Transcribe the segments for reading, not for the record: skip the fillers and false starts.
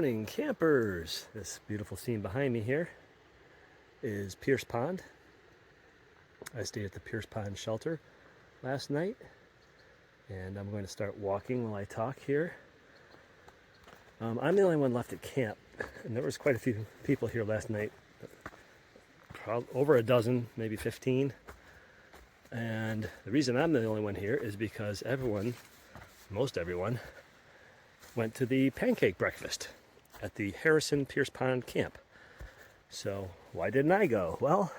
morning, campers. This beautiful scene behind me here is Pierce Pond. I stayed at the Pierce Pond shelter last night, and I'm going to start walking while I talk here. I'm the only one left at camp, and there was quite a few people here last night, over a dozen, maybe 15. And the reason I'm the only one here is because most everyone, went to the pancake breakfast at the Harrison Pierce Pond camp. So why didn't I go? Well,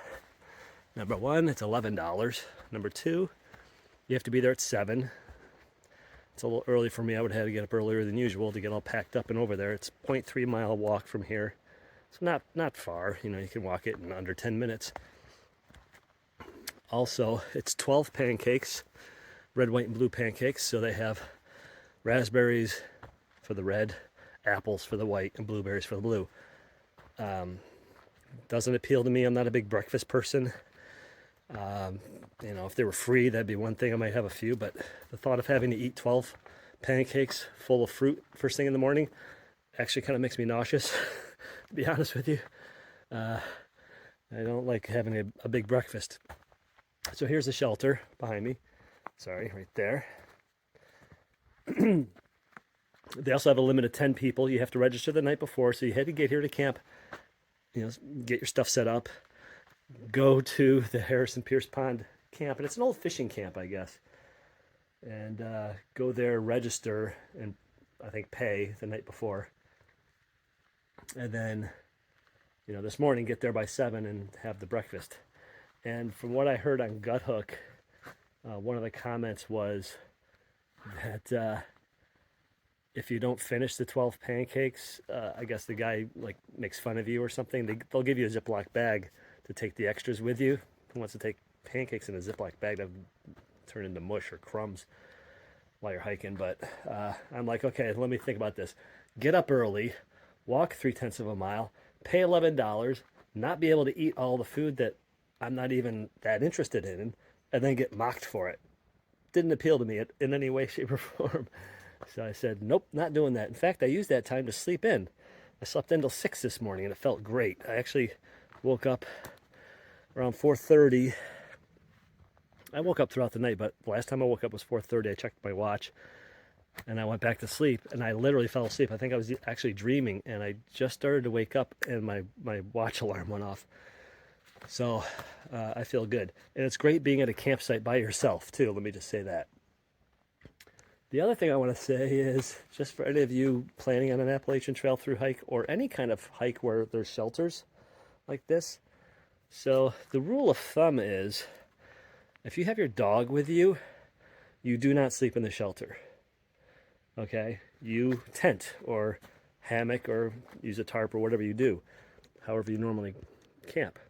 number one, it's $11. Number two, you have to be there at 7. It's a little early for me. I would have to get up earlier than usual to get all packed up and over there. It's a 0.3 mile walk from here. So not far. You know, you can walk it in under 10 minutes. Also, it's 12 pancakes, red, white, and blue pancakes. So they have raspberries for the red, apples for the white, and blueberries for the blue. Doesn't appeal to me. I'm not a big breakfast person. You know, if they were free, that'd be one thing. I might have a few, but the thought of having to eat 12 pancakes full of fruit first thing in the morning actually kind of makes me nauseous, to be honest with you. I don't like having a big breakfast. So here's the shelter behind me. Sorry, right there. They also have a limit of 10 people. You have to register the night before, so you had to get here to camp, you know, get your stuff set up, go to the Harrison Pierce Pond camp, and it's an old fishing camp, I guess, and go there, register, and I think pay the night before, and then, you know, this morning get there by 7 and have the breakfast. And from what I heard on Gut Hook, one of the comments was that if you don't finish the 12 pancakes, I guess the guy like makes fun of you or something. They'll give you a Ziploc bag to take the extras with you. Who wants to take pancakes in a Ziploc bag that turn into mush or crumbs while you're hiking? But I'm like, okay, let me think about this. Get up early, walk 0.3 of a mile, pay $11, not be able to eat all the food that I'm not even that interested in, and then get mocked for it. Didn't appeal to me in any way, shape, or form. So I said, nope, not doing that. In fact, I used that time to sleep in. I slept until 6 this morning, and it felt great. I actually woke up around 4:30. I woke up throughout the night, but the last time I woke up was 4:30. I checked my watch, and I went back to sleep, and I literally fell asleep. I think I was actually dreaming, and I just started to wake up, and my watch alarm went off. So I feel good. And it's great being at a campsite by yourself, too. Let me just say that. The other thing I want to say is, just for any of you planning on an Appalachian Trail through hike or any kind of hike where there's shelters like this. So the rule of thumb is, if you have your dog with you, you do not sleep in the shelter. Okay? You tent or hammock or use a tarp or whatever you do, however you normally camp.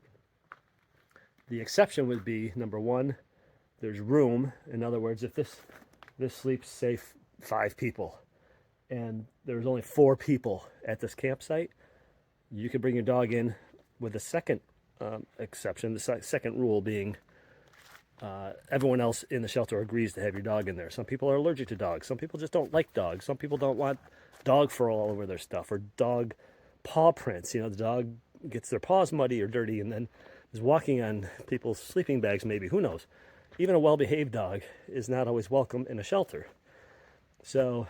The exception would be, number one, there's room. In other words, if this sleeps, say, 5 people, and there's only 4 people at this campsite, you could bring your dog in, with the second exception, the second rule being everyone else in the shelter agrees to have your dog in there. Some people are allergic to dogs. Some people just don't like dogs. Some people don't want dog fur all over their stuff, or dog paw prints. You know, the dog gets their paws muddy or dirty and then is walking on people's sleeping bags, maybe. Who knows? Even a well-behaved dog is not always welcome in a shelter. So,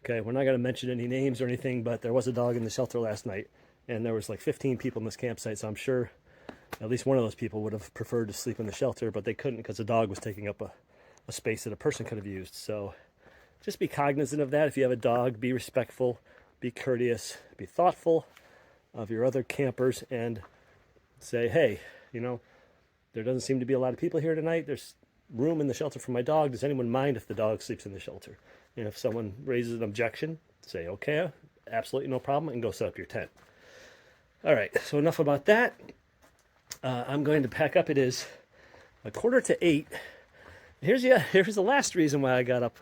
okay, we're not going to mention any names or anything, but there was a dog in the shelter last night, and there was like 15 people in this campsite, so I'm sure at least one of those people would have preferred to sleep in the shelter, but they couldn't because the dog was taking up a space that a person could have used. So just be cognizant of that. If you have a dog, be respectful, be courteous, be thoughtful of your other campers, and say, hey, you know, there doesn't seem to be a lot of people here tonight. There's room in the shelter for my dog. Does anyone mind if the dog sleeps in the shelter? And if someone raises an objection, say, okay, absolutely no problem, and go set up your tent. All right, so enough about that. I'm going to pack up. It is 7:45. Here's the last reason why I got up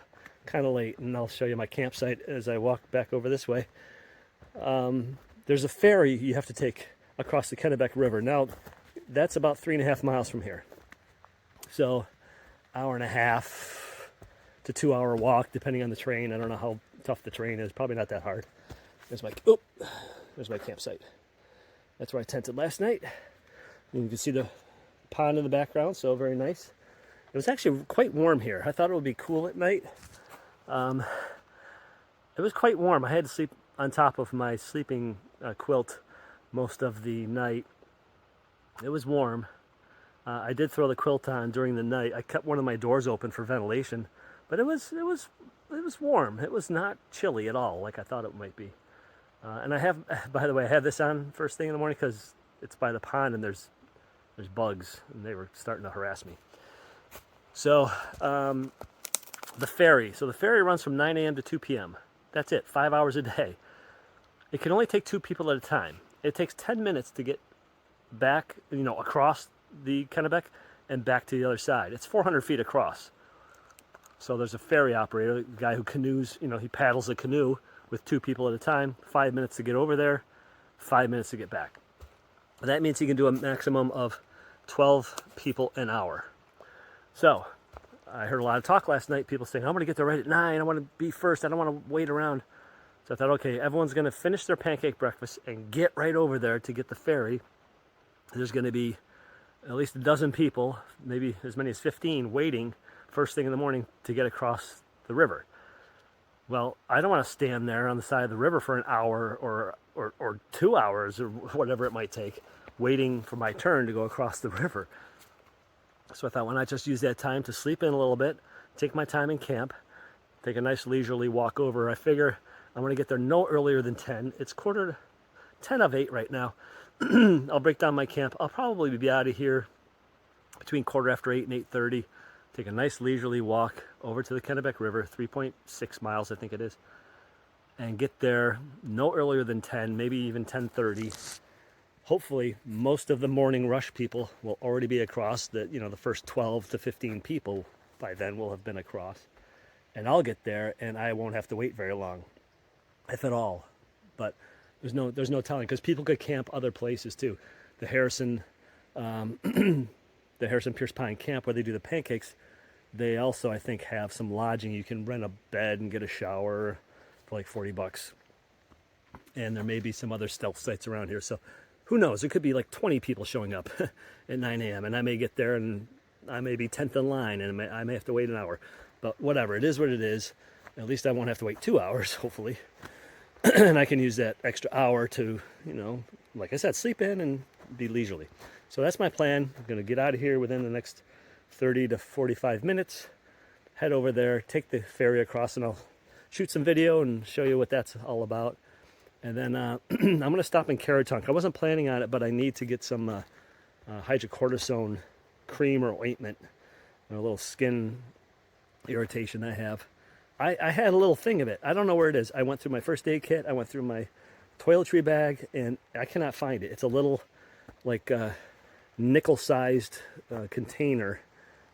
kind of late, and I'll show you my campsite as I walk back over this way. There's a ferry you have to take across the Kennebec River. Now, that's about 3.5 miles from here. So, 1.5 hour to 2 hour walk, depending on the terrain. I don't know tough the terrain is. Probably not that hard. There's my campsite. That's where I tented last night. And you can see the pond in the background, so very nice. It was actually quite warm here. I thought it would be cool at night. It was quite warm. I had to sleep on top of my sleeping quilt most of the night. It was warm. I did throw the quilt on during the night. I kept one of my doors open for ventilation, but it was warm. It was not chilly at all, like I thought it might be. And I have, by the way, I had this on first thing in the morning because it's by the pond and there's bugs, and they were starting to harass me. So the ferry. So the ferry runs from 9 a.m. to 2 p.m. That's it, 5 hours a day. It can only take 2 people at a time. It takes 10 minutes to get back, across the Kennebec and back to the other side. It's 400 feet across. So there's a ferry operator, the guy who canoes, he paddles a canoe with 2 people at a time, 5 minutes to get over there, 5 minutes to get back. That means he can do a maximum of 12 people an hour. So I heard a lot of talk last night, people saying, I'm going to get there right at 9, I want to be first, I don't want to wait around. So I thought, okay, everyone's going to finish their pancake breakfast and get right over there to get the ferry. There's going to be at least a dozen people, maybe as many as 15, waiting first thing in the morning to get across the river. Well, I don't want to stand there on the side of the river for an hour or 2 hours or whatever it might take, waiting for my turn to go across the river. So I thought, why not just use that time to sleep in a little bit, take my time in camp, take a nice leisurely walk over. I figure I'm going to get there no earlier than 10. It's 8:45 right now. I'll break down my camp. I'll probably be out of here between 8:15 and 8:30. Take a nice leisurely walk over to the Kennebec River, 3.6 miles I think it is, and get there no earlier than 10, maybe even 10:30. Hopefully most of the morning rush people will already be across. The first 12 to 15 people by then will have been across, and I'll get there and I won't have to wait very long, if at all. But there's no telling, because people could camp other places too. The Harrison Pierce Pine Camp, where they do the pancakes, they also, I think, have some lodging. You can rent a bed and get a shower for like $40. And there may be some other stealth sites around here. So who knows? There could be like 20 people showing up at 9 a.m. And I may get there and I may be 10th in line and I may have to wait an hour. But whatever, it is what it is. At least I won't have to wait 2 hours, hopefully. And I can use that extra hour to, like I said, sleep in and be leisurely. So that's my plan. I'm going to get out of here within the next 30 to 45 minutes, head over there, take the ferry across, and I'll shoot some video and show you what that's all about. And then I'm going to stop in Caratunk. I wasn't planning on it, but I need to get some hydrocortisone cream or ointment, a little skin irritation I have. I had a little thing of it. I don't know where it is. I went through my first aid kit. I went through my toiletry bag, and I cannot find it. It's a little, like, nickel-sized container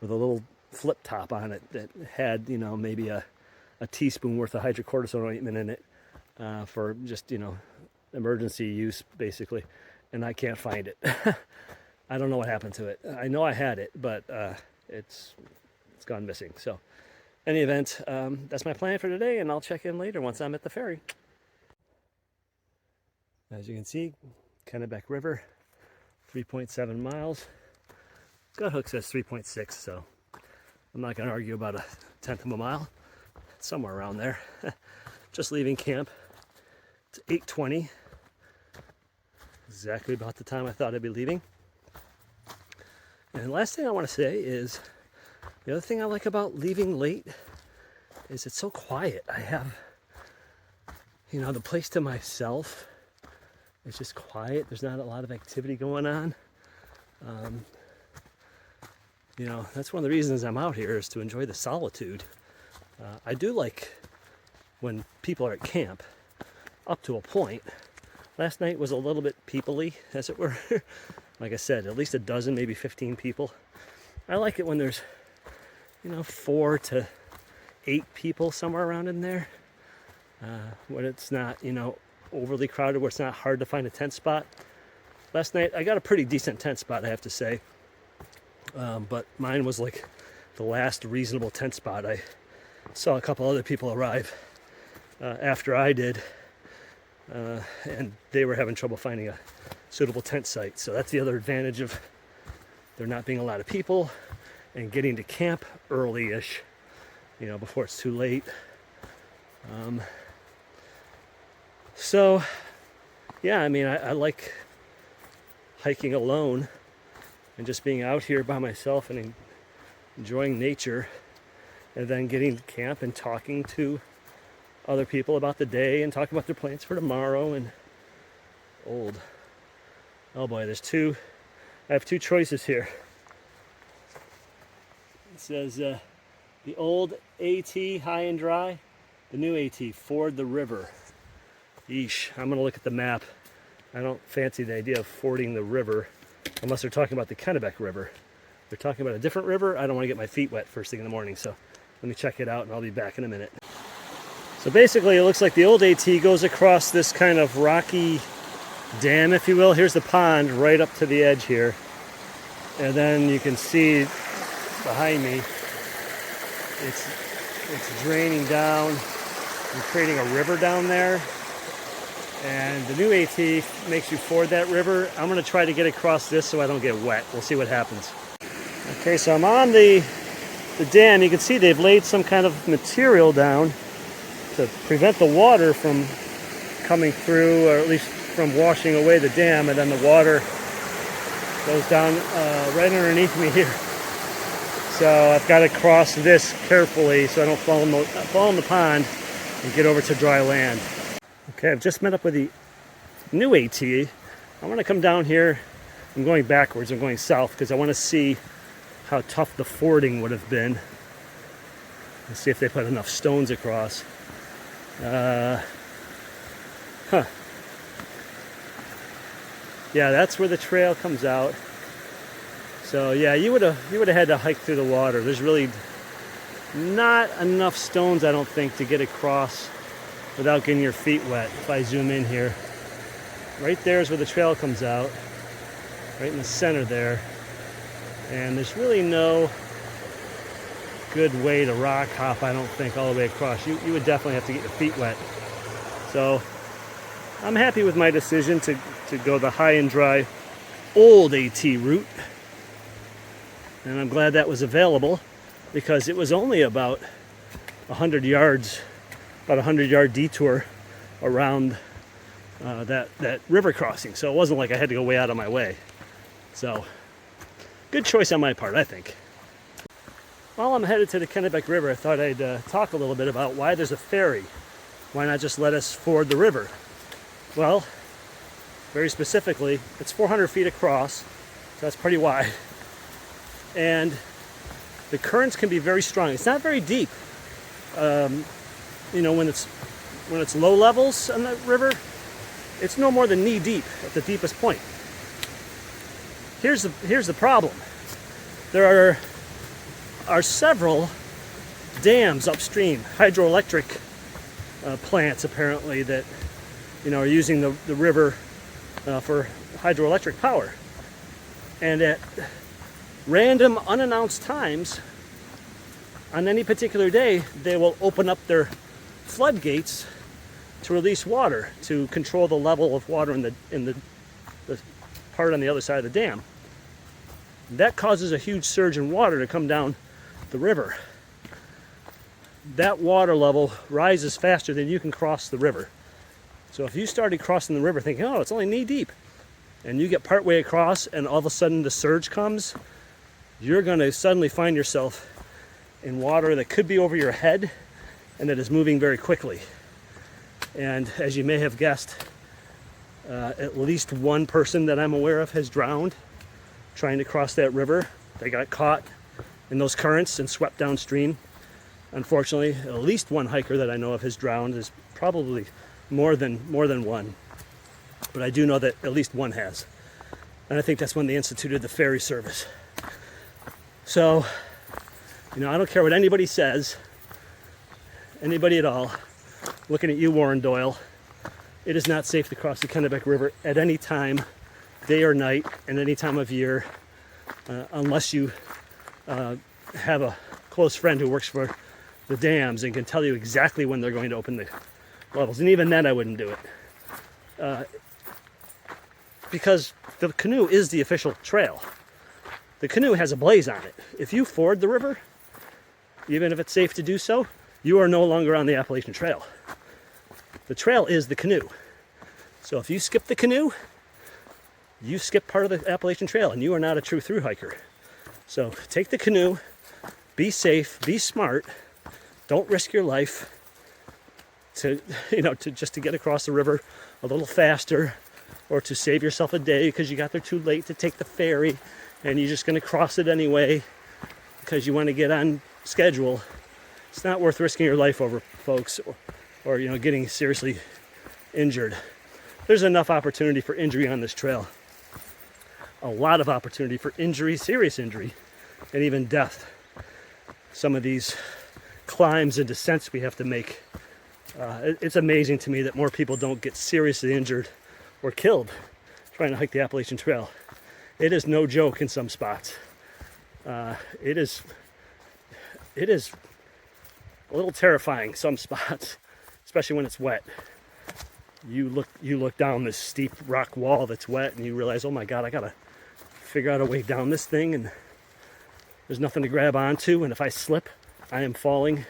with a little flip top on it that had, maybe a teaspoon worth of hydrocortisone ointment in it for just, emergency use, basically. And I can't find it. I don't know what happened to it. I know I had it, but it's gone missing. So, in any event, that's my plan for today, and I'll check in later once I'm at the ferry. As you can see, Kennebec River, 3.7 miles. Guthook says 3.6, so I'm not going to argue about 1/10 of a mile. Somewhere around there. Just leaving camp. It's 8:20. Exactly about the time I thought I'd be leaving. And the last thing I want to say is, the other thing I like about leaving late is it's so quiet. I have, the place to myself. It's just quiet. There's not a lot of activity going on. That's one of the reasons I'm out here, is to enjoy the solitude. I do like when people are at camp, up to a point. Last night was a little bit people-y, as it were. Like I said, at least a dozen, maybe 15 people. I like it when there's, 4 to 8 people somewhere around in there. When it's not, overly crowded, where it's not hard to find a tent spot. Last night, I got a pretty decent tent spot, I have to say. But mine was like the last reasonable tent spot. I saw a couple other people arrive after I did, and they were having trouble finding a suitable tent site. So that's the other advantage of there not being a lot of people and getting to camp early-ish, you know, before it's too late. So yeah, I mean, I like hiking alone and just being out here by myself and enjoying nature, and then getting to camp and talking to other people about the day and talking about their plans for tomorrow. And oh boy, I have two choices here. It says the old AT high and dry, the new AT ford the river. Yeesh, I'm gonna look at the map. I don't fancy the idea of fording the river unless they're talking about the Kennebec River. If they're talking about a different river, I don't want to get my feet wet first thing in the morning, so let me check it out and I'll be back in a minute. So basically it looks like the old AT goes across this kind of rocky dam, if you will. Here's the pond right up to the edge here, and then you can see behind me it's draining down and creating a river down there. And the new AT makes you ford that river. I'm going to try to get across this so I don't get wet. We'll see what happens. Okay, so I'm on the dam. You can see they've laid some kind of material down to prevent the water from coming through, or at least from washing away the dam, and then the water goes down right underneath me here. So I've got to cross this carefully so I don't fall in the pond and get over to dry land. Okay, I've just met up with the new AT. I'm going to come down here. I'm going backwards. I'm going south because I want to see how tough the fording would have been. Let's see if they put enough stones across. Yeah, that's where the trail comes out. So yeah, you would have had to hike through the water. There's really not enough stones, I don't think, to get across without getting your feet wet. If I zoom in here, right there is where the trail comes out, right in the center there. And there's really no good way to rock hop, I don't think, all the way across. You would definitely have to get your feet wet. So I'm happy with my decision to go the high and dry old AT route. And I'm glad that was available because it was only about 100 yards, about a 100-yard detour around that river crossing. So it wasn't like I had to go way out of my way. So good choice on my part, I think. While I'm headed to the Kennebec River, I thought I'd talk a little bit about why there's a ferry. Why not just let us ford the river? Well, very specifically, it's 400 feet across, so that's pretty wide. And the currents can be very strong. It's not very deep. You know, when it's low levels on the river, it's no more than knee deep at the deepest point. Here's the problem. There are several dams upstream, hydroelectric plants apparently, that are using the river for hydroelectric power. And at random unannounced times on any particular day, they will open up their floodgates to release water to control the level of water in the part on the other side of the dam. That causes a huge surge in water to come down the river. That water level rises faster than you can cross the river. So if you started crossing the river thinking, oh, it's only knee deep, and you get partway across and all of a sudden the surge comes, you're going to suddenly find yourself in water that could be over your head and that is moving very quickly. And as you may have guessed, at least one person that I'm aware of has drowned trying to cross that river. They got caught in those currents and swept downstream. Unfortunately, at least one hiker that I know of has drowned. There's probably more than one, but I do know that at least one has. And I think that's when they instituted the ferry service. So, I don't care what anybody says, anybody at all. Looking at you, Warren Doyle, it is not safe to cross the Kennebec River at any time, day or night, and any time of year, unless you have a close friend who works for the dams and can tell you exactly when they're going to open levels. And even then I wouldn't do it. Because the canoe is the official trail. The canoe has a blaze on it. If you ford the river, even if it's safe to do so, you are no longer on the Appalachian Trail. The trail is the canoe. So if you skip the canoe, you skip part of the Appalachian Trail and you are not a true thru hiker. So take the canoe, be safe, be smart, don't risk your life to just to get across the river a little faster, or to save yourself a day because you got there too late to take the ferry and you're just going to cross it anyway because you want to get on schedule. It's not worth risking your life over, folks, or getting seriously injured. There's enough opportunity for injury on this trail. A lot of opportunity for injury, serious injury, and even death. Some of these climbs and descents we have to make. It's amazing to me that more people don't get seriously injured or killed trying to hike the Appalachian Trail. It is no joke in some spots. It is a little terrifying some spots, especially when it's wet. You look down this steep rock wall that's wet and you realize, oh my God, I gotta figure out a way down this thing, and there's nothing to grab onto, and if I slip, I am falling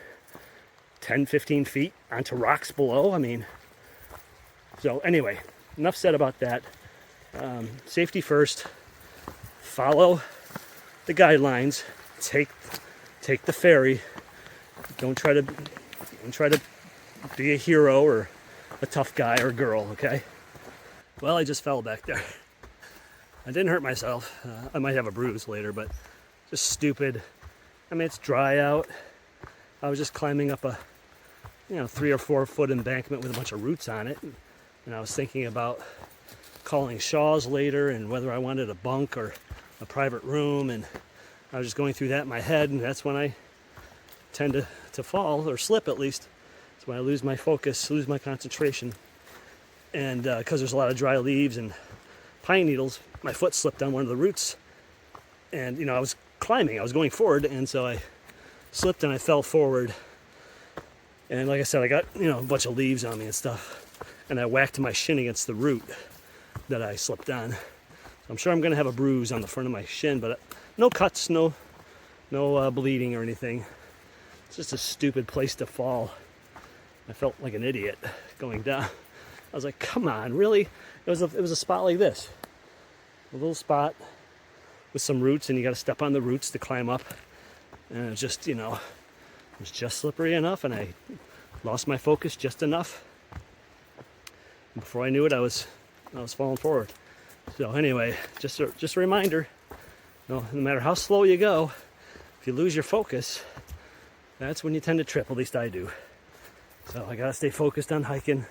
10, 15 feet onto rocks below. So anyway, enough said about that. Safety first. Follow the guidelines. Take the ferry. Don't try to be a hero or a tough guy or girl, okay? Well, I just fell back there. I didn't hurt myself. I might have a bruise later, but just stupid. It's dry out. I was just climbing up a 3 or 4 foot embankment with a bunch of roots on it. And I was thinking about calling Shaw's later and whether I wanted a bunk or a private room. And I was just going through that in my head, and that's when I tend to fall, or slip at least. It's when I lose my focus, lose my concentration. And because there's a lot of dry leaves and pine needles, my foot slipped on one of the roots. And, I was climbing, I was going forward, and so I slipped and I fell forward. And like I said, I got, a bunch of leaves on me and stuff. And I whacked my shin against the root that I slipped on. So I'm sure I'm going to have a bruise on the front of my shin, but no cuts, no bleeding or anything. It's just a stupid place to fall. I felt like an idiot going down. I was like, come on, really? It was a spot like this. A little spot with some roots, and you got to step on the roots to climb up. And it was just, it was just slippery enough, and I lost my focus just enough. And before I knew it, I was falling forward. So anyway, just a reminder, no matter how slow you go, if you lose your focus, that's when you tend to trip. At least I do. So I gotta stay focused on hiking,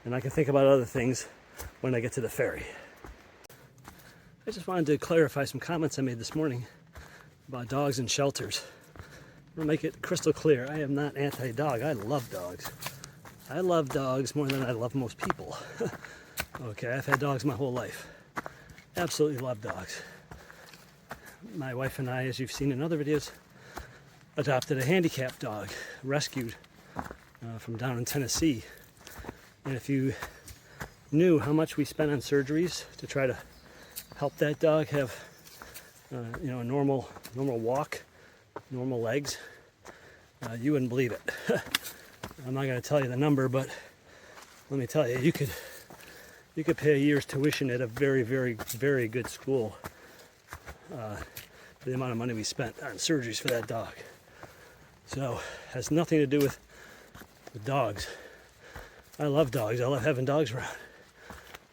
and I can think about other things when I get to the ferry. I just wanted to clarify some comments I made this morning about dogs and shelters. I'm gonna make it crystal clear. I am not anti-dog. I love dogs. I love dogs more than I love most people. Okay, I've had dogs my whole life. Absolutely love dogs. My wife and I, as you've seen in other videos, adopted a handicapped dog, rescued from down in Tennessee. And if you knew how much we spent on surgeries to try to help that dog have a normal walk, normal legs, you wouldn't believe it. I'm not going to tell you the number, but let me tell you, you could pay a year's tuition at a very, very, very good school for the amount of money we spent on surgeries for that dog. So it has nothing to do with dogs. I love dogs. I love having dogs around.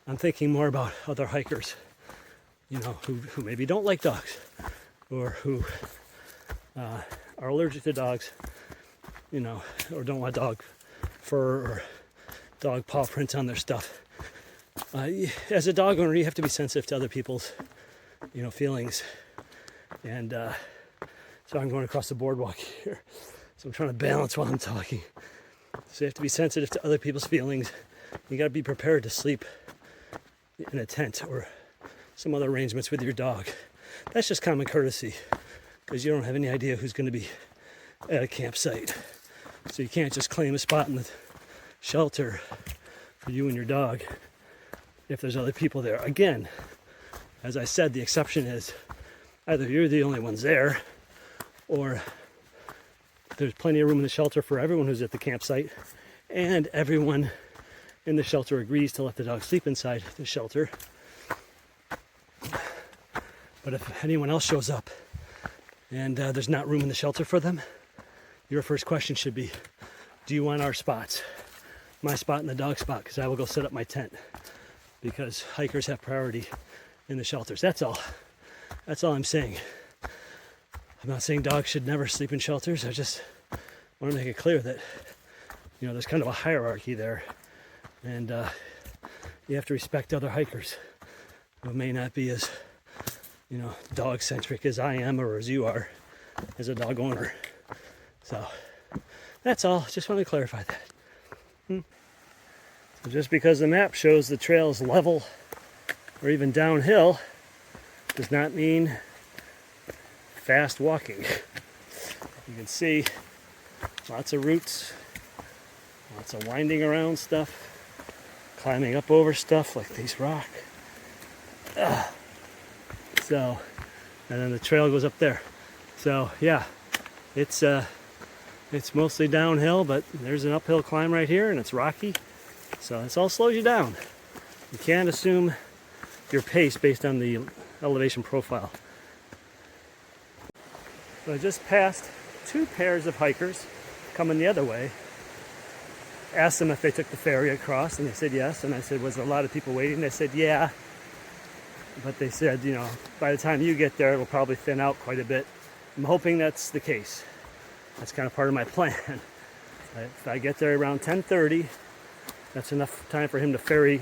I'm thinking more about other hikers, who maybe don't like dogs, or who are allergic to dogs, or don't want dog fur or dog paw prints on their stuff. As a dog owner, you have to be sensitive to other people's, feelings. And so I'm going across the boardwalk here. So I'm trying to balance while I'm talking. So you have to be sensitive to other people's feelings. You got to be prepared to sleep in a tent or some other arrangements with your dog. That's just common courtesy, because you don't have any idea who's going to be at a campsite. So you can't just claim a spot in shelter for you and your dog if there's other people there. Again, as I said, the exception is either you're the only ones there, or there's plenty of room in the shelter for everyone who's at the campsite, and everyone in the shelter agrees to let the dog sleep inside the shelter. But if anyone else shows up and there's not room in the shelter for them, your first question should be, do you want our spots? My spot and the dog spot, because I will go set up my tent, because hikers have priority in the shelters. That's all. That's all I'm saying. I'm not saying dogs should never sleep in shelters. I just want to make it clear that, you know, there's kind of a hierarchy there, and you have to respect other hikers who may not be as, you know, dog centric as I am or as you are as a dog owner. So that's all. Just want to clarify that. So just because the map shows the trail is level or even downhill does not mean fast walking. You can see lots of roots, lots of winding around stuff, climbing up over stuff like these rock. So, and then the trail goes up there. So yeah, it's mostly downhill, but there's an uphill climb right here, and it's rocky. So this all slows you down. You can't assume your pace based on the elevation profile. So I just passed two pairs of hikers coming the other way. Asked them if they took the ferry across, and they said yes. And I said, was there a lot of people waiting? They said, yeah. But they said, you know, by the time you get there, it'll probably thin out quite a bit. I'm hoping that's the case. That's kind of part of my plan. If I get there around 10:30, that's enough time for him to ferry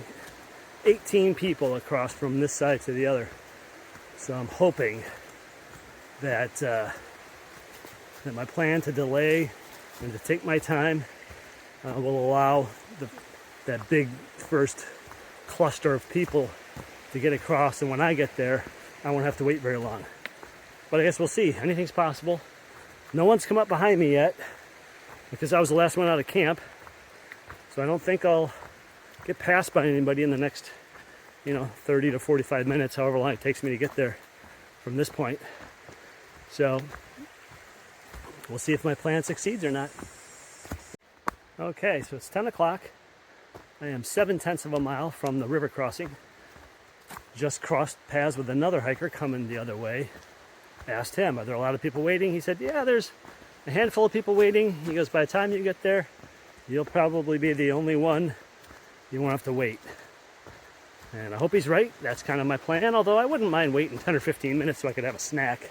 18 people across from this side to the other. So I'm hoping that that my plan to delay and to take my time will allow that big first cluster of people to get across, and when I get there, I won't have to wait very long. But I guess we'll see. Anything's possible. No one's come up behind me yet, because I was the last one out of camp. So I don't think I'll get passed by anybody in the next, 30 to 45 minutes, however long it takes me to get there from this point. So we'll see if my plan succeeds or not. Okay, so it's 10 o'clock. I am 7/10 of a mile from the river crossing. Just crossed paths with another hiker coming the other way. Asked him, are there a lot of people waiting? He said, yeah, there's a handful of people waiting. He goes, by the time you get there, you'll probably be the only one. You won't have to wait. And I hope he's right. That's kind of my plan, although I wouldn't mind waiting 10 or 15 minutes so I could have a snack.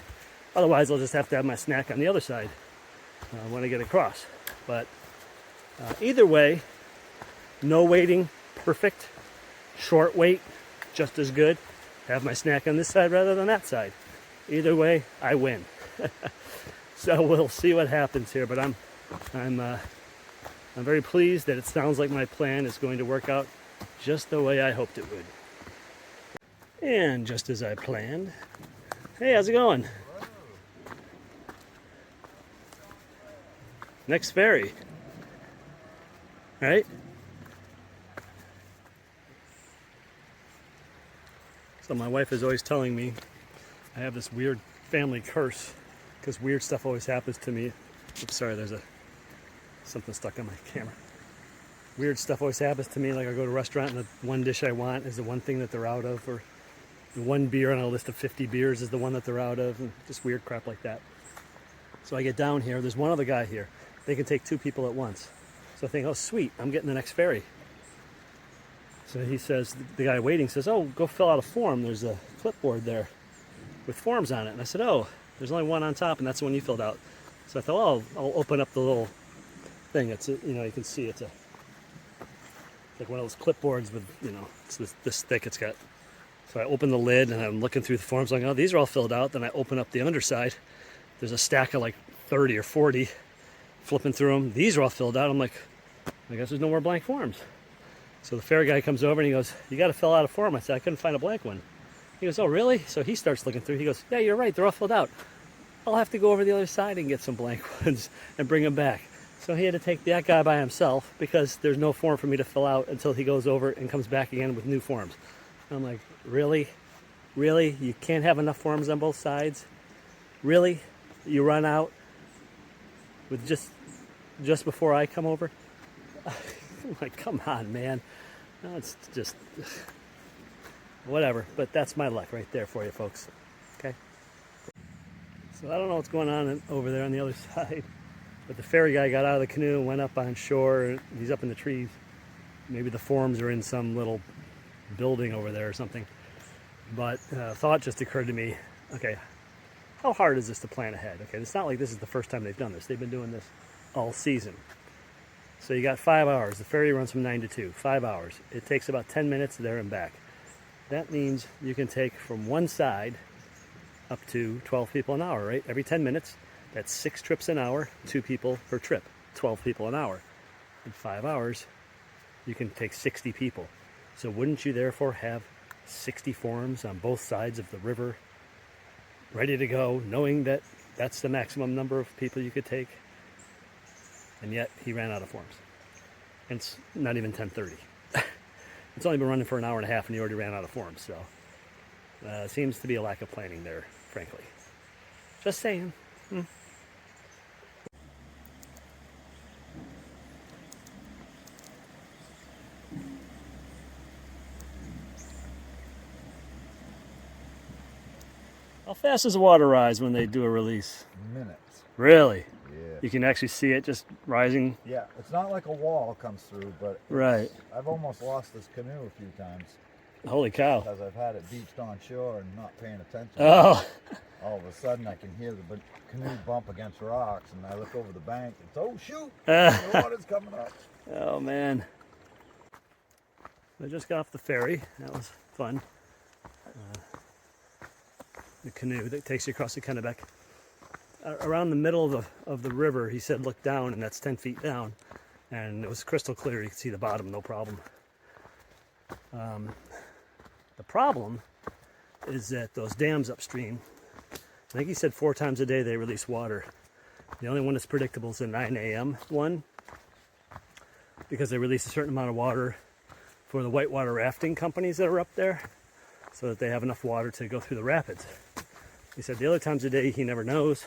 Otherwise, I'll just have to have my snack on the other side when I get across. But either way, no waiting, perfect. Short wait, just as good. Have my snack on this side rather than that side. Either way, I win. So we'll see what happens here. But I'm very pleased that it sounds like my plan is going to work out just the way I hoped it would. And just as I planned. Hey, how's it going? Next ferry. All right? So my wife is always telling me I have this weird family curse because weird stuff always happens to me. Oops, sorry, there's something stuck on my camera. Weird stuff always happens to me, like I go to a restaurant and the one dish I want is the one thing that they're out of, or the one beer on a list of 50 beers is the one that they're out of, and just weird crap like that. So I get down here, there's one other guy here. They can take two people at once. So I think, oh sweet, I'm getting the next ferry. So he says, the guy waiting says, oh, go fill out a form. There's a clipboard there with forms on it. And I said, oh, there's only one on top, and that's the one you filled out. So I thought, oh, I'll open up the little thing. It's, you can see it's like one of those clipboards with, it's this thick it's got. So I open the lid, and I'm looking through the forms, like, oh, these are all filled out. Then I open up the underside. There's a stack of like 30 or 40, flipping through them. These are all filled out. I'm like, I guess there's no more blank forms. So the ferry guy comes over and he goes, you got to fill out a form. I said, I couldn't find a blank one. He goes, oh, really? So he starts looking through. He goes, yeah, you're right. They're all filled out. I'll have to go over the other side and get some blank ones and bring them back. So he had to take that guy by himself because there's no form for me to fill out until he goes over and comes back again with new forms. I'm like, really? Really? You can't have enough forms on both sides? Really? You run out with just before I come over? I'm like, come on, man. No, it's just whatever. But that's my luck right there for you, folks. Okay? So I don't know what's going on over there on the other side. But the ferry guy got out of the canoe and went up on shore. He's up in the trees. Maybe the forms are in some little building over there or something. But thought just occurred to me, okay, how hard is this to plan ahead? Okay, it's not like this is the first time they've done this. They've been doing this all season. So you got 5 hours. The ferry runs from 9 to 2, 5 hours. It takes about 10 minutes there and back. That means you can take from one side up to 12 people an hour, right? Every 10 minutes. That's 6 trips an hour, 2 people per trip, 12 people an hour. In 5 hours, you can take 60 people. So wouldn't you therefore have 60 forms on both sides of the river ready to go, knowing that that's the maximum number of people you could take? And yet he ran out of forms. And it's not even 10:30. It's only been running for an hour and a half and he already ran out of forms. So seems to be a lack of planning there, frankly. Just saying. How fast does the water rise when they do a release? Minutes. Really? Yeah. You can actually see it just rising? Yeah, it's not like a wall comes through, but right. I've almost lost this canoe a few times. Holy cow. Because I've had it beached on shore and not paying attention. Oh. All of a sudden I can hear the canoe bump against rocks and I look over the bank and it's, oh shoot, the water's coming up. Oh man. I just got off the ferry. That was fun. The canoe that takes you across the Kennebec. Around the middle of the river, he said, look down, and that's 10 feet down. And it was crystal clear. You could see the bottom, no problem. The problem is that those dams upstream, I think he said 4 times a day they release water. The only one that's predictable is the 9 a.m. one, because they release a certain amount of water for the whitewater rafting companies that are up there, so that they have enough water to go through the rapids. He said the other times a day he never knows,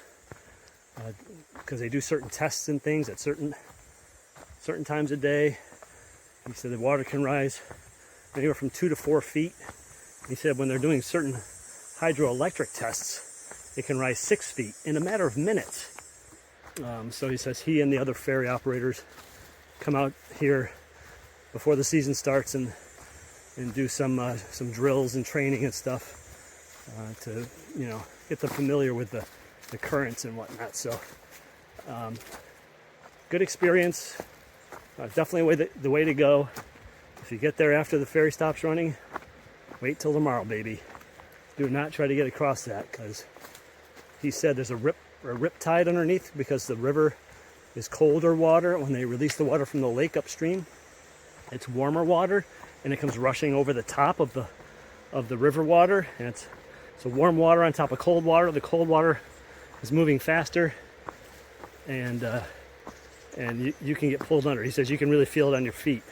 because they do certain tests and things at certain times a day. He said the water can rise anywhere from 2 to 4 feet. He said when they're doing certain hydroelectric tests, it can rise 6 feet in a matter of minutes. So he says he and the other ferry operators come out here before the season starts and do some drills and training and stuff to get them familiar with the currents and whatnot. So good experience. Definitely the way to go. If you get there after the ferry stops running, wait till tomorrow, baby. Do not try to get across that, because he said there's a rip tide underneath, because the river is colder water. When they release the water from the lake upstream, it's warmer water, and it comes rushing over the top of the river water, and it's warm water on top of cold water. The cold water is moving faster, and you can get pulled under. He says you can really feel it on your feet.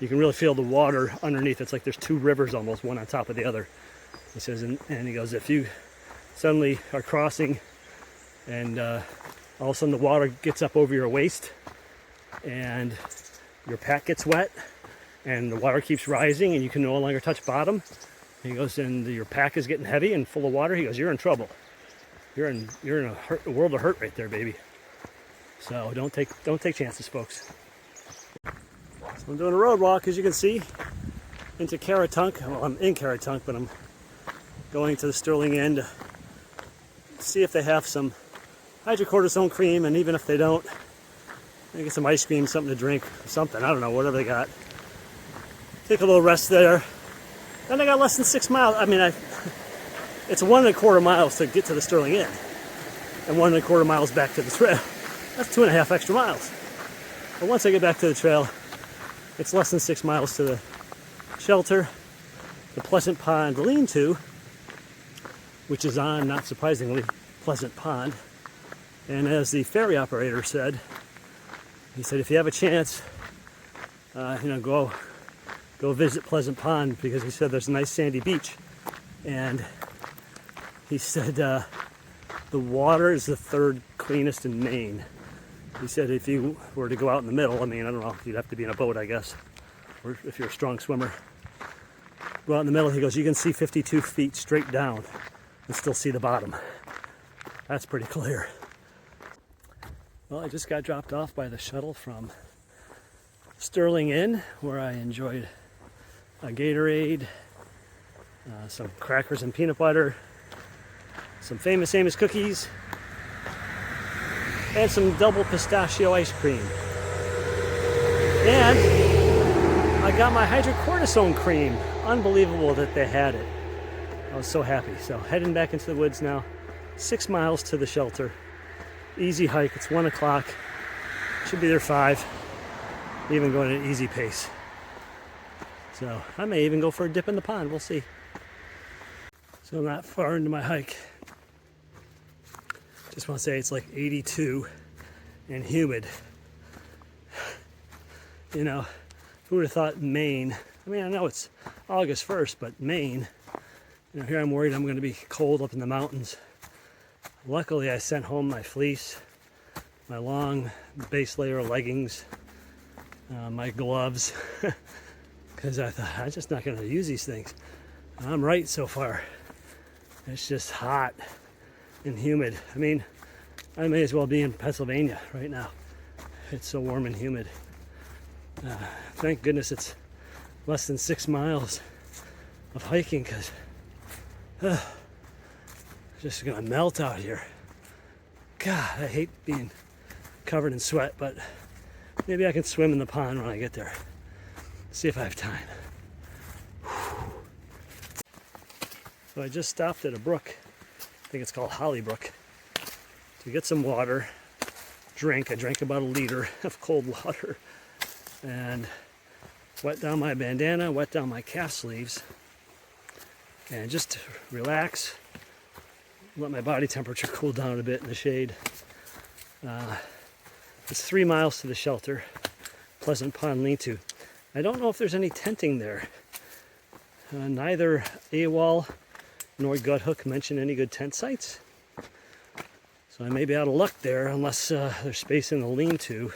You can really feel the water underneath. It's like there's 2 rivers almost, one on top of the other. He says, and he goes, if you suddenly are crossing and all of a sudden the water gets up over your waist and your pack gets wet and the water keeps rising and you can no longer touch bottom, he goes, and your pack is getting heavy and full of water, he goes, you're in trouble. You're in a world of hurt right there, baby. So don't take chances, folks. So I'm doing a road walk, as you can see, into Caratunk. Well, I'm in Caratunk, but I'm going to the Sterling Inn to see if they have some hydrocortisone cream, and even if they don't, I get some ice cream, something to drink, something, I don't know, whatever they got. Take a little rest there. Then I got less than 6 miles. I mean, it's 1.25 miles to get to the Sterling Inn, and 1.25 miles back to the trail. That's 2.5 extra miles. But once I get back to the trail, it's less than 6 miles to the shelter, the Pleasant Pond lean-to, which is on, not surprisingly, Pleasant Pond. And as the ferry operator said, He said if you have a chance, go visit Pleasant Pond, because he said there's a nice sandy beach, and he said the water is the third cleanest in Maine. He said if you were to go out in the middle, I don't know, you'd have to be in a boat, I guess, or if you're a strong swimmer. Go out in the middle, he goes, you can see 52 feet straight down and still see the bottom. That's pretty clear. Well, I just got dropped off by the shuttle from Sterling Inn, where I enjoyed a Gatorade, some crackers and peanut butter, some Famous Amos cookies, and some double pistachio ice cream. And I got my hydrocortisone cream. Unbelievable that they had it. I was so happy. So heading back into the woods now. 6 miles to the shelter. Easy hike. It's 1 o'clock. Should be there 5. Even going at an easy pace. So I may even go for a dip in the pond. We'll see. So not far into my hike. Just want to say it's like 82 and humid. Who would have thought Maine? I know it's August 1st, but Maine, here I'm worried I'm going to be cold up in the mountains. Luckily, I sent home my fleece, my long base layer leggings, my gloves, because I thought I'm just not going to use these things. I'm right so far. It's just hot and humid. I may as well be in Pennsylvania right now. It's so warm and humid. Thank goodness it's less than 6 miles of hiking, because it's just gonna melt out here. God, I hate being covered in sweat, but maybe I can swim in the pond when I get there. See if I have time. So I just stopped at a brook. I think it's called Hollybrook, to get some water, drink. I drank about a liter of cold water and wet down my bandana, wet down my calf sleeves, and just relax, let my body temperature cool down a bit in the shade. It's 3 miles to the shelter, Pleasant Pond Lean-To. I don't know if there's any tenting there. Neither AWOL nor Guthook mentioned any good tent sites. So I may be out of luck there, unless there's space in the lean-to.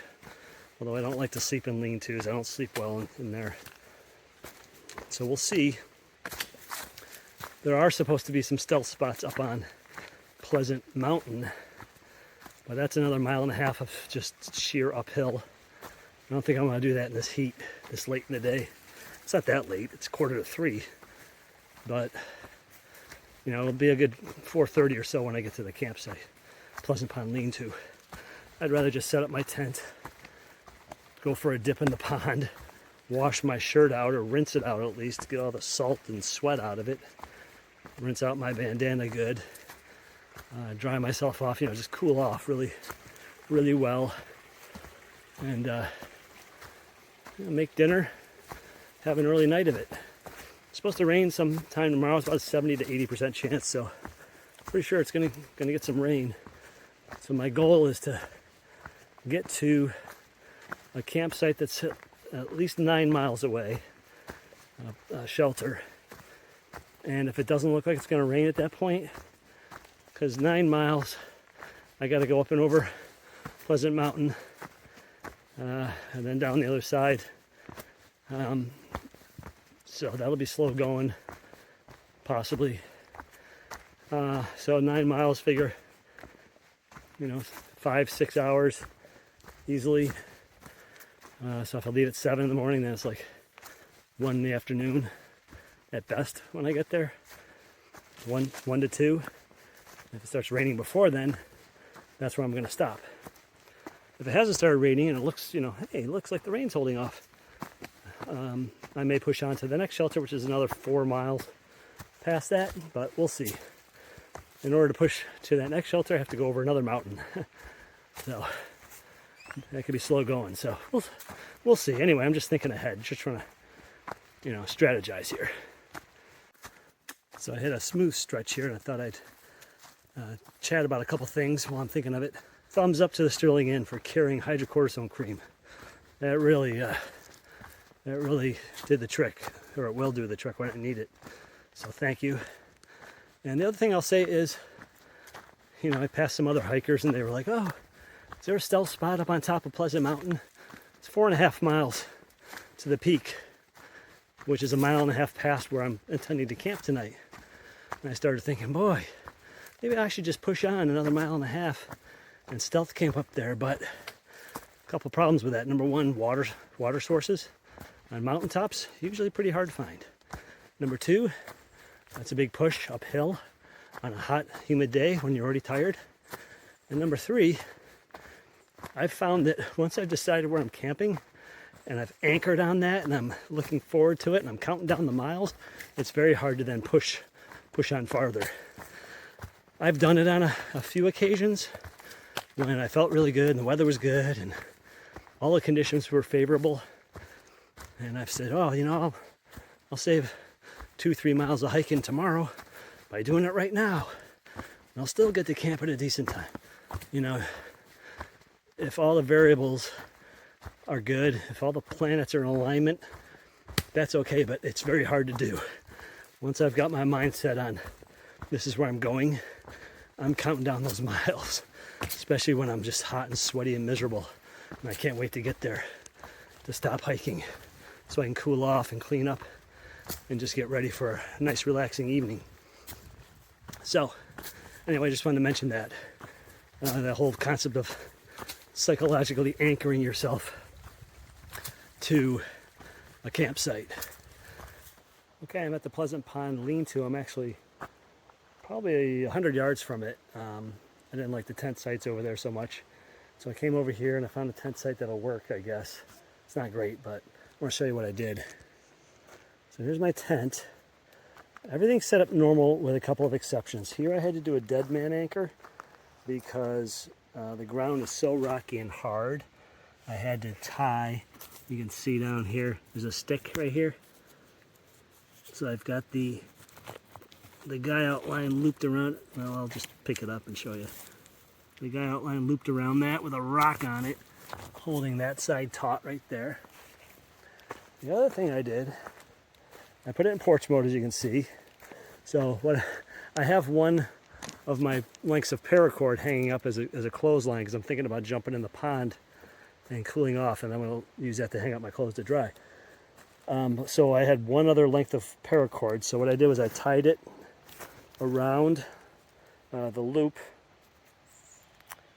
Although I don't like to sleep in lean-tos. I don't sleep well in there. So we'll see. There are supposed to be some stealth spots up on Pleasant Mountain. But that's another 1.5 miles of just sheer uphill. I don't think I'm going to do that in this heat, this late in the day. It's not that late. It's 2:45. But, it'll be a good 4:30 or so when I get to the campsite. Pleasant Pond Lean-To. I'd rather just set up my tent, go for a dip in the pond, wash my shirt out, or rinse it out at least, get all the salt and sweat out of it, rinse out my bandana good, dry myself off, just cool off really, really well, and make dinner, have an early night of it. It's supposed to rain sometime tomorrow. It's about a 70 to 80% chance, so pretty sure it's gonna get some rain. So my goal is to get to a campsite that's at least 9 miles away, a shelter. And if it doesn't look like it's going to rain at that point, because 9 miles, I got to go up and over Pleasant Mountain, and then down the other side. So that'll be slow going, possibly. So 9 miles, figure, 5-6 hours easily. So if I leave at 7 in the morning, then it's like 1 in the afternoon at best when I get there. 1 to 2. If it starts raining before then, that's where I'm going to stop. If it hasn't started raining and it looks, hey, it looks like the rain's holding off, I may push on to the next shelter, which is another 4 miles past that, but we'll see. In order to push to that next shelter, I have to go over another mountain. So that could be slow going. So we'll see. Anyway, I'm just thinking ahead, just trying to, strategize here. So I hit a smooth stretch here, and I thought I'd chat about a couple things while I'm thinking of it. thumbs up to the Sterling Inn for carrying hydrocortisone cream. That really did the trick, or it will do the trick when I need it. So thank you. And the other thing I'll say is, you know, I passed some other hikers and they were like, oh, is there a stealth spot up on top of Pleasant Mountain? It's 4.5 miles to the peak, which is 1.5 miles past where I'm intending to camp tonight. And I started thinking, boy, maybe I should just push on another 1.5 miles and stealth camp up there. But a couple problems with that. Number one, water sources on mountaintops, usually pretty hard to find. Number two, that's a big push uphill on a hot, humid day when you're already tired. And number three, I've found that once I've decided where I'm camping and I've anchored on that and I'm looking forward to it and I'm counting down the miles, it's very hard to then push on farther. I've done it on a few occasions when I felt really good and the weather was good and all the conditions were favorable. And I've said, oh, you know, I'll save 2-3 miles of hiking tomorrow by doing it right now. And I'll still get to camp at a decent time. You know, if all the variables are good, if all the planets are in alignment, that's okay, but it's very hard to do. Once I've got my mind set on this is where I'm going, I'm counting down those miles, especially when I'm just hot and sweaty and miserable. And I can't wait to get there to stop hiking so I can cool off and clean up and just get ready for a nice relaxing evening. So anyway, I just wanted to mention that. The whole concept of psychologically anchoring yourself to a campsite. Okay, I'm at the Pleasant Pond lean-to. I'm actually probably 100 yards from it. I didn't like the tent sites over there so much. So I came over here and I found a tent site that'll work, I guess. It's not great, but I want to show you what I did. So here's my tent. Everything's set up normal with a couple of exceptions. Here I had to do a dead man anchor because the ground is so rocky and hard. I had to tie, you can see down here, there's a stick right here. So I've got the guy outline looped around, well, I'll just pick it up and show you. The guy outline looped around that with a rock on it, holding that side taut right there. The other thing I did, I put it in porch mode, as you can see. So what I have one of my lengths of paracord hanging up as a clothesline because I'm thinking about jumping in the pond and cooling off, and I'm going to use that to hang up my clothes to dry. So I had one other length of paracord. So what I did was I tied it around the loop,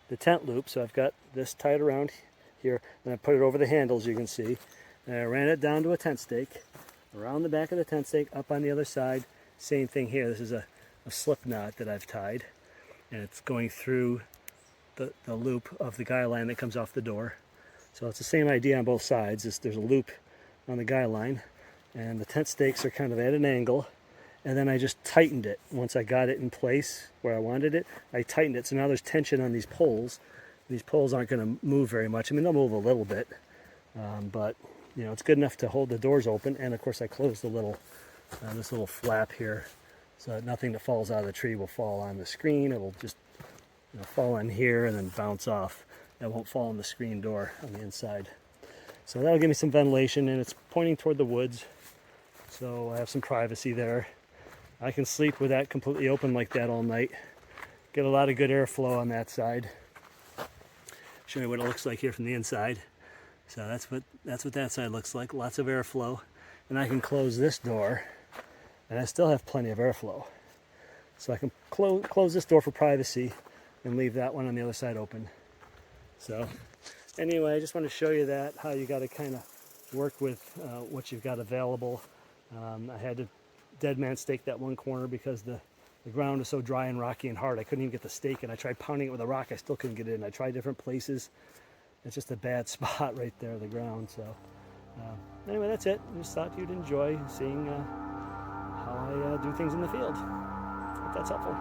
the tent loop. So I've got this tied around here, and I put it over the handles, you can see. And I ran it down to a tent stake, around the back of the tent stake, up on the other side. Same thing here. This is a slip knot that I've tied, and it's going through the loop of the guy line that comes off the door. So it's the same idea on both sides. There's a loop on the guy line, and the tent stakes are kind of at an angle, and then I just tightened it. Once I got it in place where I wanted it, I tightened it. So now there's tension on these poles. These poles aren't going to move very much. I mean, they'll move a little bit, but you know, it's good enough to hold the doors open. And of course I closed the little this little flap here so that nothing that falls out of the tree will fall on the screen. It'll just, you know, fall in here and then bounce off. It won't fall on the screen door on the inside. So that'll give me some ventilation, and it's pointing toward the woods, so I have some privacy there. I can sleep with that completely open like that all night. Get a lot of good airflow on that side. Show you what it looks like here from the inside. So that's what that side looks like. Lots of airflow. And I can close this door, and I still have plenty of airflow. So I can close this door for privacy and leave that one on the other side open. So anyway, I just want to show you that, how you got to kind of work with what you've got available. I had to dead man stake that one corner because the ground is so dry and rocky and hard. I couldn't even get the stake, and I tried pounding it with a rock. I still couldn't get it in. I tried different places. It's just a bad spot right there, the ground. So anyway, that's it. I just thought you'd enjoy seeing how I do things in the field. Hope that's helpful.